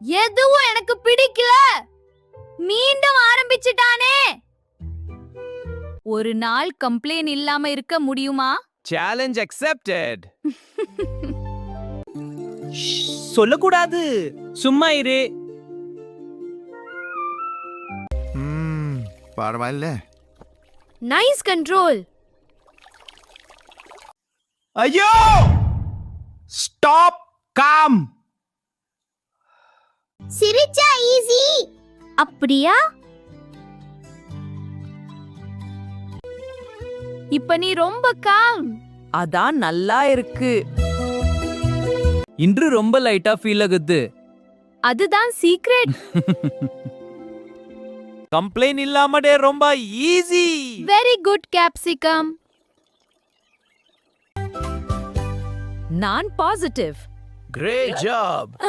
எதுவும் எனக்கு பிடிக்கல. மீண்டும் ஆரம்பிச்சிட்டானே. ஒரு நாள் கம்ப்ளைண்ட் இல்லாம இருக்க முடியுமா? Challenge accepted. சொல்லக்கூடாது. சும்மா இரு. பரவாயில்ல. Nice control. ஐயோ! ஸ்டாப். காம். சிரிச்சா ஈஸி. அப்படியா? இப்ப நீ ரொம்ப காம். அதான் நல்லா இருக்கு. இன்று ரொம்ப லைட்டா ஃபீல் ஆகுது. அதுதான் சீக்ரெட். கம்ப்ளைண்ட் இல்லாமடே ரொம்ப ஈஸி. Very good capsicum. நான் பாசிட்டிவ். Great job.